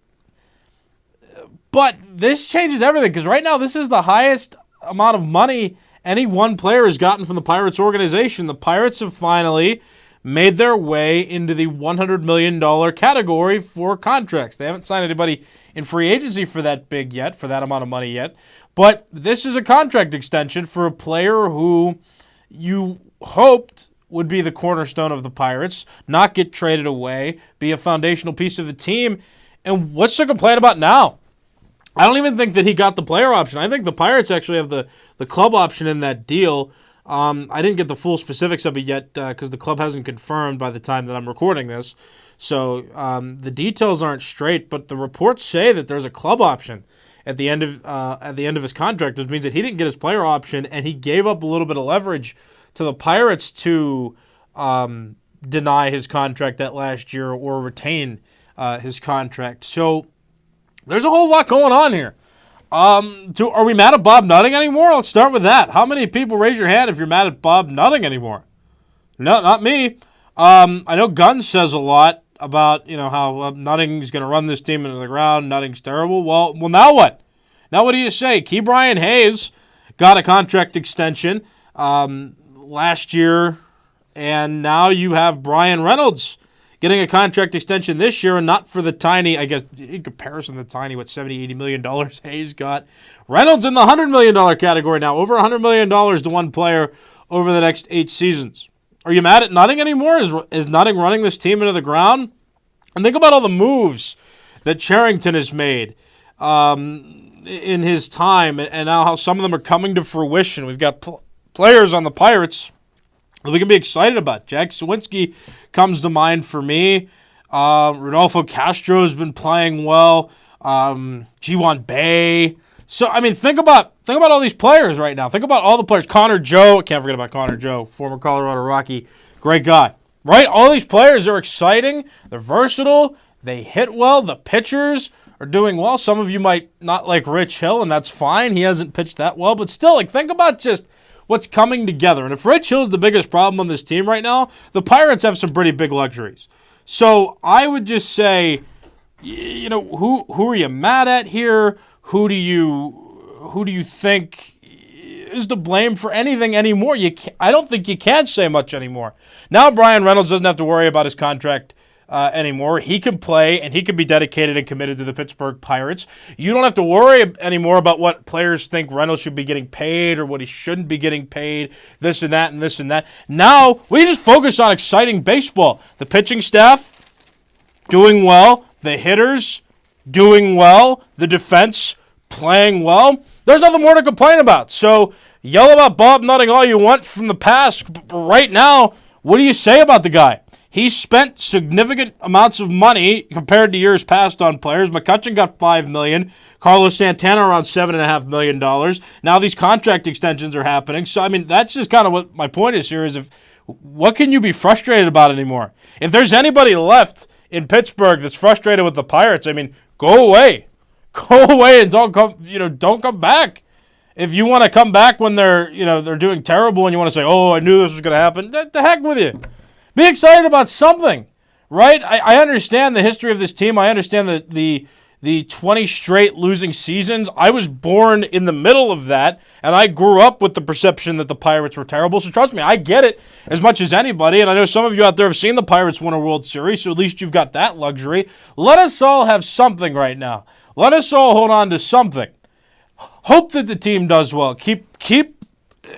but this changes everything because right now this is the highest amount of money any one player has gotten from the Pirates organization. The Pirates have finally made their way into the $100 million category for contracts. They haven't signed anybody in free agency for that big yet, for that amount of money yet. But this is a contract extension for a player who you hoped would be the cornerstone of the Pirates, not get traded away, be a foundational piece of the team. And what's to complain about now? I don't even think that he got the player option. I think the Pirates actually have the club option in that deal. I didn't get the full specifics of it yet because the club hasn't confirmed by the time that I'm recording this. So the details aren't straight, but the reports say that there's a club option at the end of his contract, which means that he didn't get his player option and he gave up a little bit of leverage to the Pirates to deny his contract that last year or retain his contract. So there's a whole lot going on here. Are we mad at Bob Nutting anymore? Let's start with that. How many people raise your hand if you're mad at Bob Nutting anymore? No, not me. I know Gunn says a lot about how Nutting's going to run this team into the ground. Nutting's terrible. Well, now what? Now what do you say? Key Brian Hayes got a contract extension last year, and now you have Brian Reynolds getting a contract extension this year, and not for the tiny, I guess, in comparison to the tiny, $70, $80 million Hayes got. Reynolds in the $100 million category now, over $100 million to one player over the next 8 seasons. Are you mad at Nutting anymore? Is Nutting running this team into the ground? And think about all the moves that Cherington has made in his time, and now how some of them are coming to fruition. We've got players on the Pirates that we can be excited about. Jack Sawinski comes to mind for me. Rodolfo Castro has been playing well. G1 Bay. So, I mean, think about all these players right now. Think about all the players. Connor Joe. Can't forget about Connor Joe, former Colorado Rocky. Great guy. Right? All these players are exciting. They're versatile. They hit well. The pitchers are doing well. Some of you might not like Rich Hill, and that's fine. He hasn't pitched that well. But still, think about just what's coming together. And if Rich Hill's the biggest problem on this team right now, the Pirates have some pretty big luxuries. So I would just say, who are you mad at here? Who do you think is to blame for anything anymore? I don't think you can say much anymore. Now Brian Reynolds doesn't have to worry about his contract anymore. He can play, and he can be dedicated and committed to the Pittsburgh Pirates. You don't have to worry anymore about what players think Reynolds should be getting paid or what he shouldn't be getting paid, this and that and this and that. Now, we just focus on exciting baseball. The pitching staff doing well, the hitters doing well, the defense playing well. There's nothing more to complain about. So, yell about Bob Nutting all you want from the past, but right now, what do you say about the guy? He spent significant amounts of money compared to years past on players. McCutchen got $5 million. Carlos Santana around $7.5 million. Now these contract extensions are happening. So, I mean, that's just kind of what my point is here is what can you be frustrated about anymore? If there's anybody left in Pittsburgh that's frustrated with the Pirates, I mean, go away. Go away and don't come back. If you want to come back when they're doing terrible and you want to say, oh, I knew this was going to happen, the heck with you. Be excited about something, right? I understand the history of this team. I understand the 20 straight losing seasons. I was born in the middle of that, and I grew up with the perception that the Pirates were terrible. So trust me, I get it as much as anybody, and I know some of you out there have seen the Pirates win a World Series, so at least you've got that luxury. Let us all have something right now. Let us all hold on to something. Hope that the team does well. Keep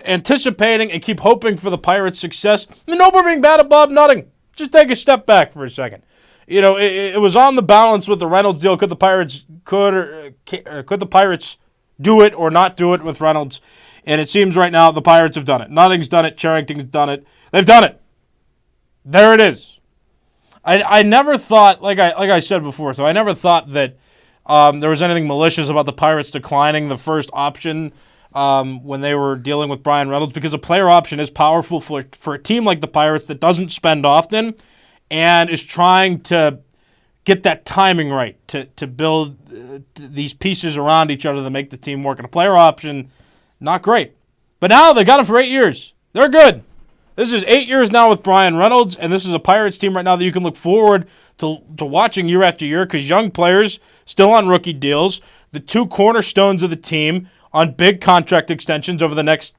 anticipating and keep hoping for the Pirates' success. And no more being bad at Bob Nutting. Just take a step back for a second. It was on the balance with the Reynolds deal. Could the Pirates do it or not do it with Reynolds? And it seems right now the Pirates have done it. Nutting's done it. Cherington's done it. They've done it. There it is. I never thought, like I said before, so I never thought that there was anything malicious about the Pirates declining the first option when they were dealing with Brian Reynolds, because a player option is powerful for a team like the Pirates that doesn't spend often and is trying to get that timing right to build these pieces around each other to make the team work. And a player option, not great. But now they got him for 8 years. They're good. This is 8 years now with Brian Reynolds, and this is a Pirates team right now that you can look forward to watching year after year because young players still on rookie deals, the two cornerstones of the team on big contract extensions over the next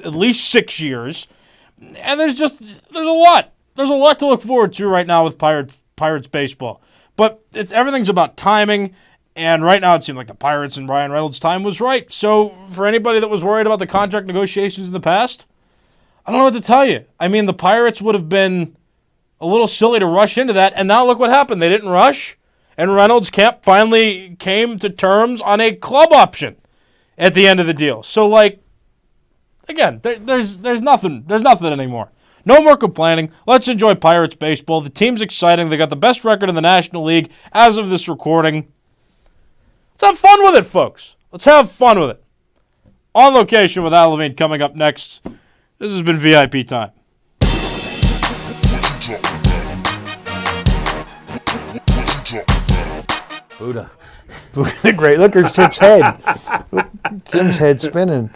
at least 6 years. And there's a lot. There's a lot to look forward to right now with Pirates baseball. But everything's about timing, and right now it seemed like the Pirates and Brian Reynolds' time was right. So for anybody that was worried about the contract negotiations in the past, I don't know what to tell you. I mean, the Pirates would have been a little silly to rush into that, and now look what happened. They didn't rush, and Reynolds finally came to terms on a club option at the end of the deal. So, again, there's nothing anymore. No more complaining. Let's enjoy Pirates baseball. The team's exciting. They got the best record in the National League as of this recording. Let's have fun with it, folks. Let's have fun with it. On Location with Al Levine coming up next. This has been VIP time. Buddha. Great. Look at Tim's head. Tim's head spinning.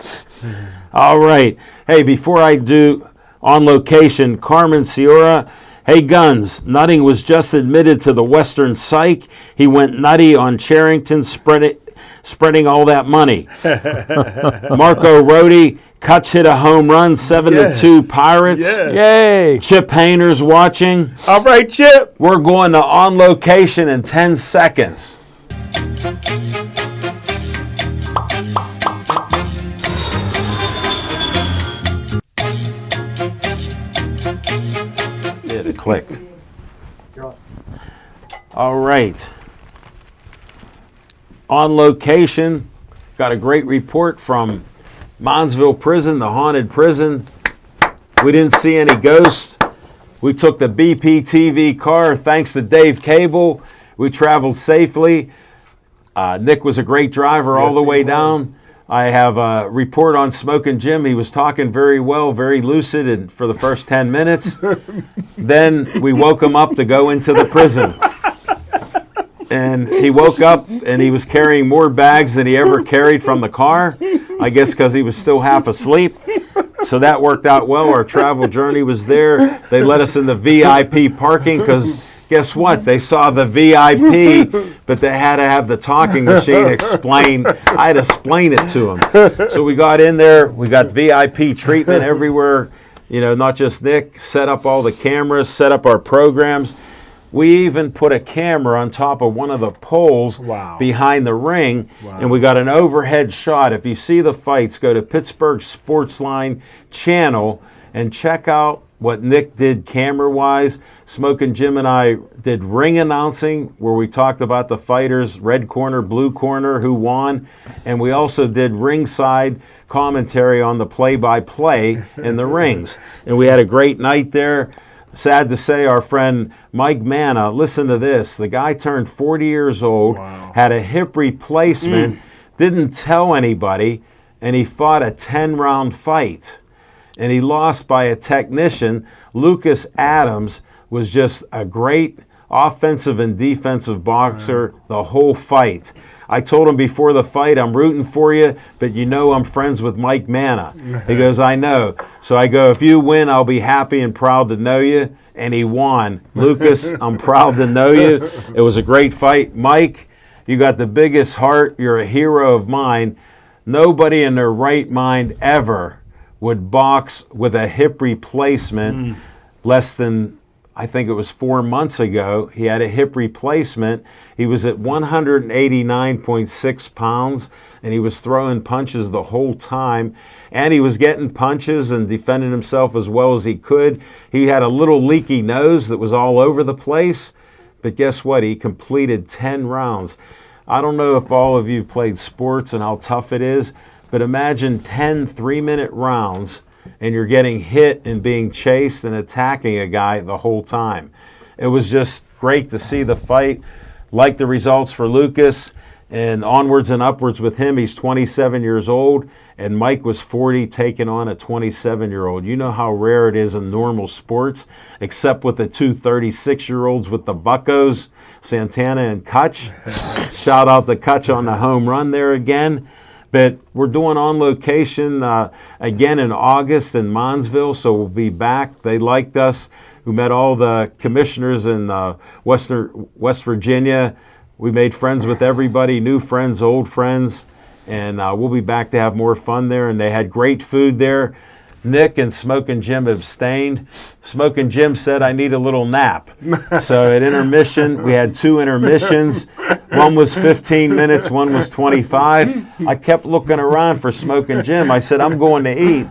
All right. Hey, before I do On Location, Carmen Ciora. Hey, Guns. Nutting was just admitted to the Western Psych. He went nutty on Charrington, spreading all that money. Marco Rodi. Kutch hit a home run, 7-2 Pirates. Yes. Yay. Chip Hayner's watching. All right, Chip. We're going to On Location in 10 seconds. It clicked. All right. On Location, got a great report from Monsville Prison, the haunted prison. We didn't see any ghosts. We took the BPTV car, thanks to Dave Cable. We traveled safely. Nick was a great driver all the way down. I have a report on Smokin' Jim. He was talking very well, very lucid and for the first 10 minutes. Then we woke him up to go into the prison. And he woke up and he was carrying more bags than he ever carried from the car. I guess because he was still half asleep. So that worked out well. Our travel journey was there. They let us in the VIP parking because guess what? They saw the VIP, but they had to have the talking machine explain. I had to explain it to them. So we got in there. We got VIP treatment everywhere. Not just Nick. Set up all the cameras, set up our programs. We even put a camera on top of one of the poles behind the ring, and we got an overhead shot. If you see the fights, go to Pittsburgh Sportsline channel and check out what Nick did camera-wise. Smokin' Jim and I did ring announcing where we talked about the fighters, red corner, blue corner, who won, and we also did ringside commentary on the play-by-play in the rings. And we had a great night there. Sad to say, our friend Mike Manna, listen to this. The guy turned 40 years old, had a hip replacement, didn't tell anybody, and he fought a 10-round fight. And he lost by a technician. Lucas Adams was just a great offensive and defensive boxer the whole fight. I told him before the fight, I'm rooting for you, but I'm friends with Mike Manna. He goes, I know. So I go, if you win, I'll be happy and proud to know you. And he won. Lucas, I'm proud to know you. It was a great fight. Mike, you got the biggest heart. You're a hero of mine. Nobody in their right mind ever would box with a hip replacement less than, I think it was 4 months ago. He had a hip replacement. He was at 189.6 pounds, and he was throwing punches the whole time. And he was getting punches and defending himself as well as he could. He had a little leaky nose that was all over the place. But guess what? He completed 10 rounds. I don't know if all of you played sports and how tough it is, but imagine 10 3-minute rounds and you're getting hit and being chased and attacking a guy the whole time. It was just great to see the fight. Like the results for Lucas, and onwards and upwards with him. He's 27 years old, and Mike was 40, taking on a 27-year-old. You know how rare it is in normal sports, except with the two 36-year-olds with the buckos, Santana and Kutch. Shout out to Kutch on the home run there again. But we're doing On Location again in August in Monsville, so we'll be back. They liked us. We met all the commissioners in West Virginia. We made friends with everybody, new friends, old friends, and we'll be back to have more fun there. And they had great food there. Nick and Smokin' Jim abstained. Smokin' Jim said, I need a little nap. So at intermission, we had 2 intermissions. One was 15 minutes, one was 25. I kept looking around for Smokin' Jim. I said, I'm going to eat.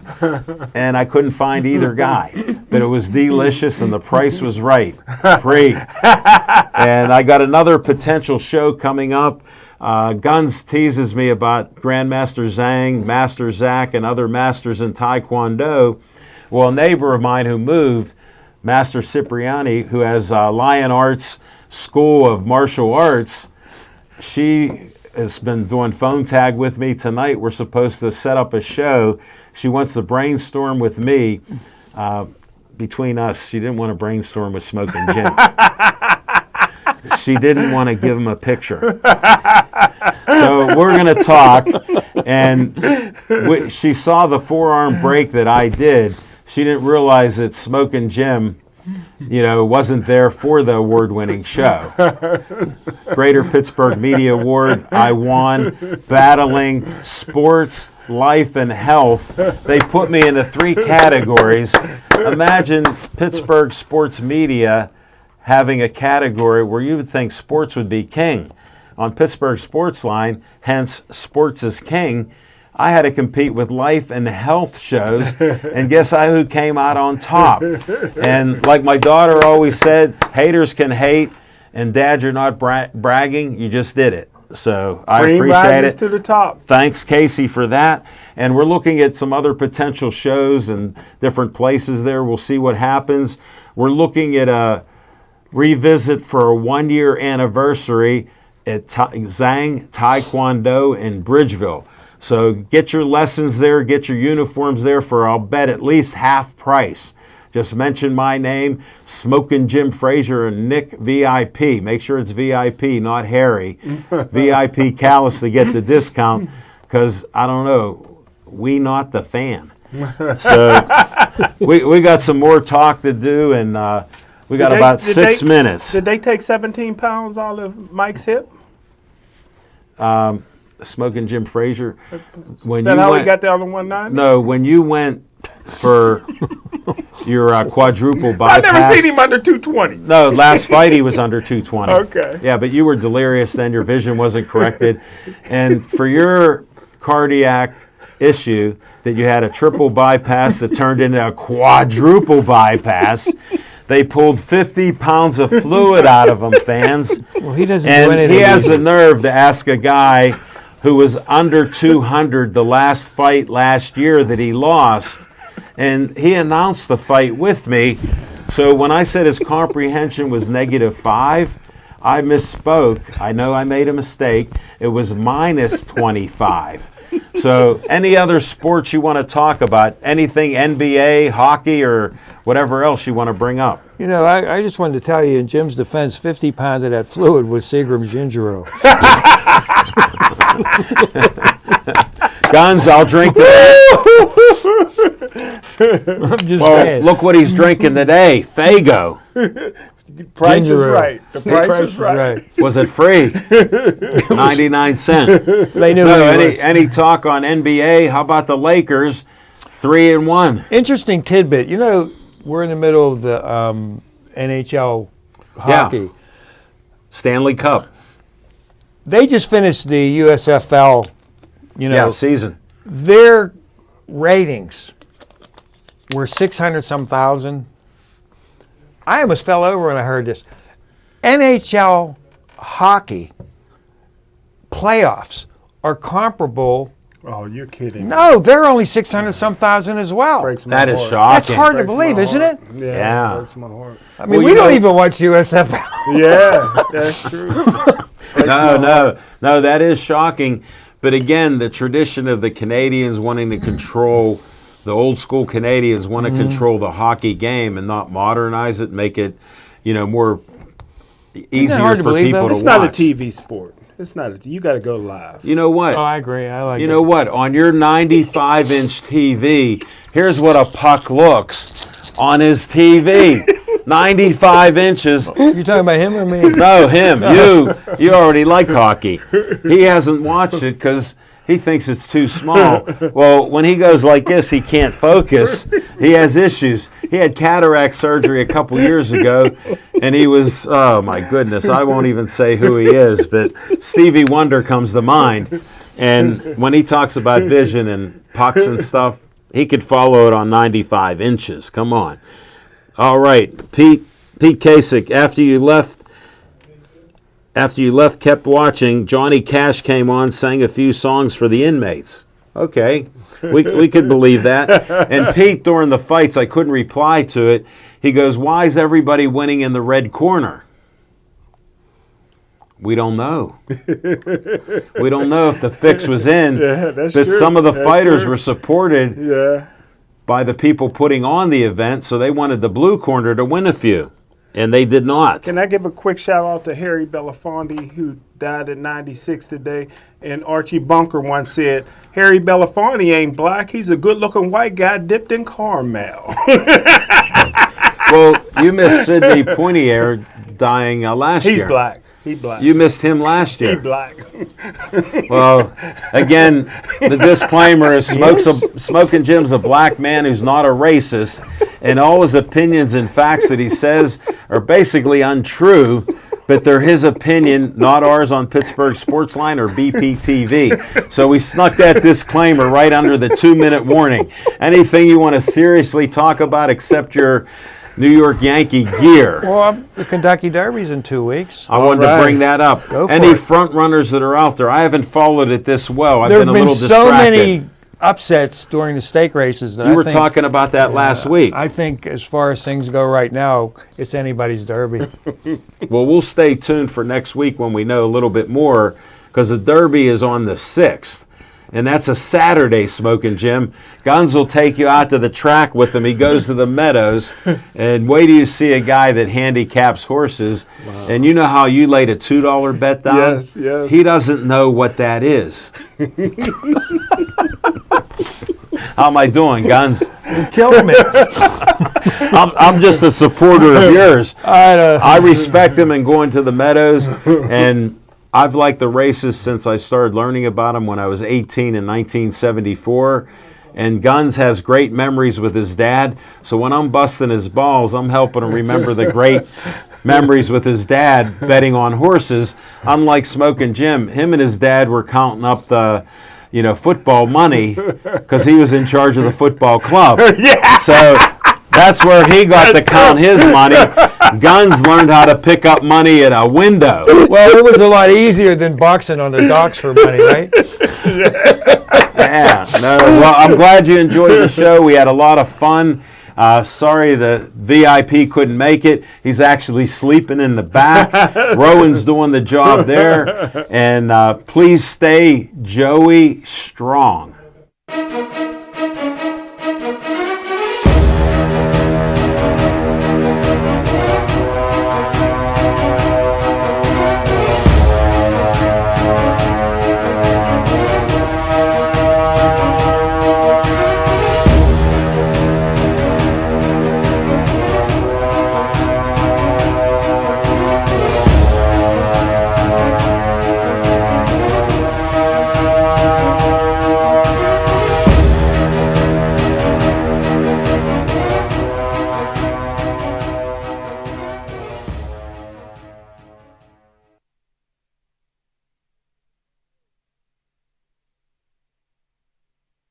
And I couldn't find either guy. But it was delicious and the price was right. Free. And I got another potential show coming up. Guns teases me about Grandmaster Zhang, Master Zach, and other masters in Taekwondo. Well, a neighbor of mine who moved, Master Cipriani, who has Lion Arts School of Martial Arts, she has been doing phone tag with me tonight. We're supposed to set up a show. She wants to brainstorm with me. Between us, she didn't want to brainstorm with Smokin' Jim. She didn't want to give him a picture. So we're going to talk, and she saw the forearm break that I did. She didn't realize that Smokin' Jim, wasn't there for the award-winning show. Greater Pittsburgh Media Award, I won. Battling sports, life, and health. They put me into 3 categories. Imagine Pittsburgh Sports Media having a category where you would think sports would be king. On Pittsburgh Sportsline, hence Sports is King, I had to compete with life and health shows, and guess who came out on top? And like my daughter always said, haters can hate, and Dad, you're not bragging, you just did it. So I appreciate it. To the top. Thanks, Casey, for that. And we're looking at some other potential shows and different places there. We'll see what happens. We're looking at a revisit for a 1-year anniversary at Zhang Taekwondo in Bridgeville. So get your lessons there, get your uniforms there for, I'll bet, at least half price. Just mention my name, Smokin' Jim Frazier and Nick VIP. Make sure it's VIP, not Harry. VIP Callis to get the discount, because, I don't know, we not the fan. So we got some more talk to do, and we got about 6 minutes. Did they take 17 pounds out of Mike's hip? Smokin' Jim Frazier. Is that how he got down to 190? No, when you went for your quadruple bypass. I've never seen him under 220. No, last fight he was under 220. Okay. Yeah, but you were delirious then. Your vision wasn't corrected. And for your cardiac issue that you had a triple bypass that turned into a quadruple bypass, they pulled 50 pounds of fluid out of him, fans. Well, he doesn't and do anything. he has the nerve to ask a guy who was under 200 the last fight last year that he lost. And he announced the fight with me. So when I said his comprehension was -5, I misspoke. I know I made a mistake. It was -25. So any other sports you want to talk about, anything NBA, hockey, or whatever else you want to bring up? I just wanted to tell you, in Jim's defense, 50 pounds of that fluid was Seagram's ginger ale. Guns, I'll drink that. I'm just Well, saying. look what he's drinking today. Fago. Price Ginger is ale. right. The price is right. Was it free? 99 cents. They knew No, who he was. any talk on NBA? How about the Lakers? 3-1. Interesting tidbit. We're in the middle of the NHL hockey. Stanley Cup. They just finished the USFL, Season. Their ratings were 600-some thousand. I almost fell over when I heard this. NHL hockey playoffs are comparable. Oh, you're kidding. No, they're only 600-some thousand as well. Breaks my That is heart. shocking. That's hard to Breaks believe, my isn't heart. it? Yeah. Breaks my heart. I mean, Well, we you don't know- even watch USFL. Yeah, that's true. No, that is shocking. But again, the tradition of the Canadians wanting to control, the old school Canadians want to control the hockey game and not modernize it, make it, more easier hard to for believe, people though? to It's watch. not a TV sport. It's not. You got to go live. You know what? Oh, I agree. I like it. You know what? On your 95-inch TV, here's what a puck looks on his TV. 95 inches. You talking about him or me? No, him. You already like hockey. He hasn't watched it because he thinks it's too small. Well, when he goes like this, he can't focus. He has issues. He had cataract surgery a couple years ago, and he was, oh my goodness, I won't even say who he is, but Stevie Wonder comes to mind. And when he talks about vision and pucks and stuff, he could follow it on 95 inches. Come on. All right, Pete Kasich, after you left, kept watching. Johnny Cash came on, sang a few songs for the inmates. Okay, we could believe that. And Pete, during the fights, I couldn't reply to it. He goes, "Why is everybody winning in the red corner?" We don't know. We don't know if the fix was in, but true. some of the That's fighters true. were supported by the people putting on the event, so they wanted the blue corner to win a few, and they did not. Can I give a quick shout out to Harry Belafonte, who died at 96 today? And Archie Bunker once said, "Harry Belafonte ain't black. He's a good-looking white guy dipped in caramel." Well, you missed Sidney Poitier dying last year. He's black. He black. You missed him last He year. black. Well, again, the disclaimer is Smoking Jim's a black man who's not a racist, and all his opinions and facts that he says are basically untrue, but they're his opinion, not ours on Pittsburgh Sportsline or BPTV. So we snuck that disclaimer right under the 2-minute warning. Anything you want to seriously talk about except your New York Yankee gear. Well, the Kentucky Derby's in 2 weeks. I wanted to bring that up. Go for Any it. front runners that are out there? I haven't followed it this well. I've There been have a been little so distracted. many upsets during the stake races that You I were think, talking about that last week. I think as far as things go right now, it's anybody's Derby. Well, we'll stay tuned for next week when we know a little bit more, because the Derby is on the 6th. And that's a Saturday, Smoking Jim. Guns will take you out to the track with him. He goes to the meadows. And wait till you see a guy that handicaps horses. Wow. And you know how you laid a $2 bet down? Yes, yes. He doesn't know what that is. How am I doing, Guns? You're killing me. I'm just a supporter of yours. I I respect him and going to the meadows, and I've liked the races since I started learning about them when I was 18 in 1974. And Guns has great memories with his dad, so when I'm busting his balls, I'm helping him remember the great memories with his dad betting on horses. Unlike Smoking Jim, him and his dad were counting up the football money because he was in charge of the football club. So that's where he got to count his money. Guns learned how to pick up money at a window. Well, it was a lot easier than boxing on the docks for money, right? Yeah. No, well, I'm glad you enjoyed the show. We had a lot of fun. Sorry the VIP couldn't make it. He's actually sleeping in the back. Rowan's doing the job there. And please stay Joey strong.